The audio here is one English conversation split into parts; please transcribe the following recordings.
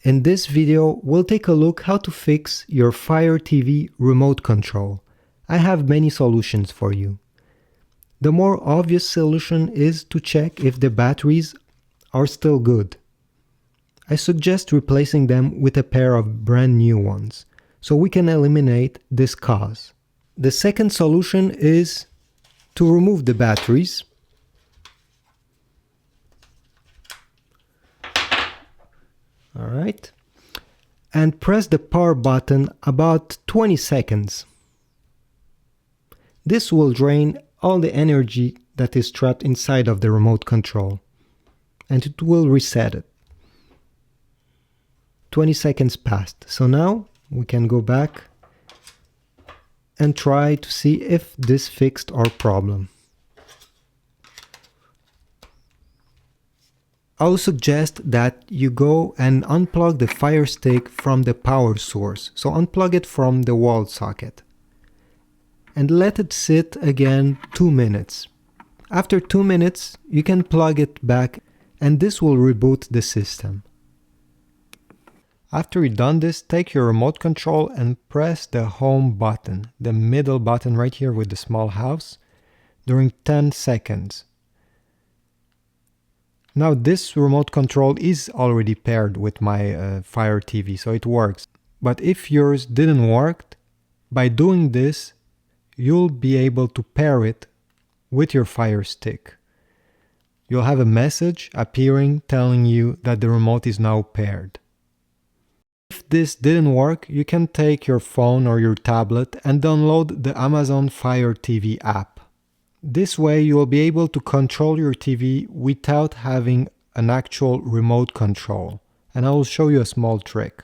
In this video, we'll take a look how to fix your Fire TV remote control. I have many solutions for you. The more obvious solution is to check if the batteries are still good. I suggest replacing them with a pair of brand new ones, so we can eliminate this cause. The second solution is to remove the batteries. Alright. And press the power button about 20 seconds. This will drain all the energy that is trapped inside of the remote control, and it will reset it. 20 seconds passed, so now we can go back and try to see if this fixed our problem. I would suggest that you go and unplug the Fire Stick from the power source, so unplug it from the wall socket. And let it sit again 2 minutes. After 2 minutes, you can plug it back and this will reboot the system. After you've done this, take your remote control and press the home button, the middle button right here with the small house, during 10 seconds. Now this remote control is already paired with my Fire TV, so it works. But if yours didn't work, by doing this, you'll be able to pair it with your Fire Stick. You'll have a message appearing telling you that the remote is now paired. If this didn't work, you can take your phone or your tablet and download the Amazon Fire TV app. This way you will be able to control your TV without having an actual remote control. And I will show you a small trick.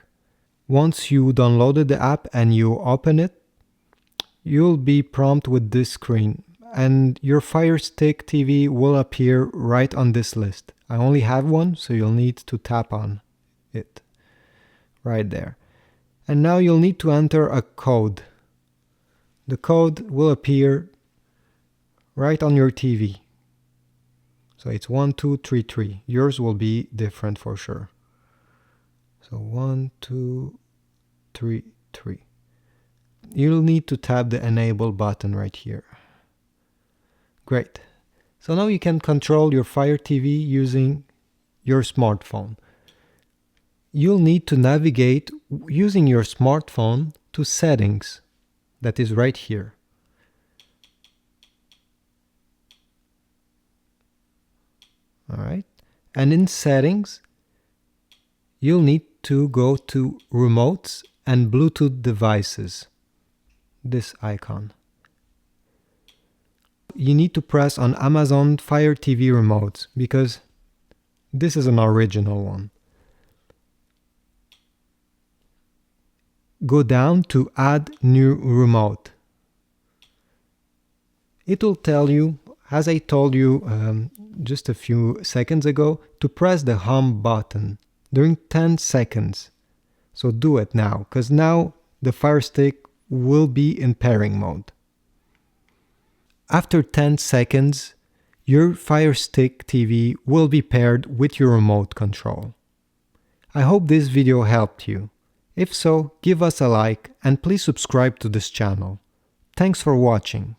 Once you downloaded the app and you open it, you'll be prompted with this screen and your Fire Stick TV will appear right on this list. I only have one, so you'll need to tap on it right there. And now you'll need to enter a code. The code will appear right on your TV. So it's 1233. Yours will be different for sure. So 1233. You'll need to tap the enable button right here. Great. So now you can control your Fire TV using your smartphone. You'll need to navigate using your smartphone to settings. That is right here. Alright, and in settings, you'll need to go to remotes and Bluetooth devices. This icon. You need to press on Amazon Fire TV remotes because this is an original one. Go down to add new remote. It will tell you, as I told you just a few seconds ago, to press the home button during 10 seconds. So do it now, because now the Fire Stick will be in pairing mode. After 10 seconds, your Fire Stick TV will be paired with your remote control. I hope this video helped you. If so, give us a like and please subscribe to this channel. Thanks for watching.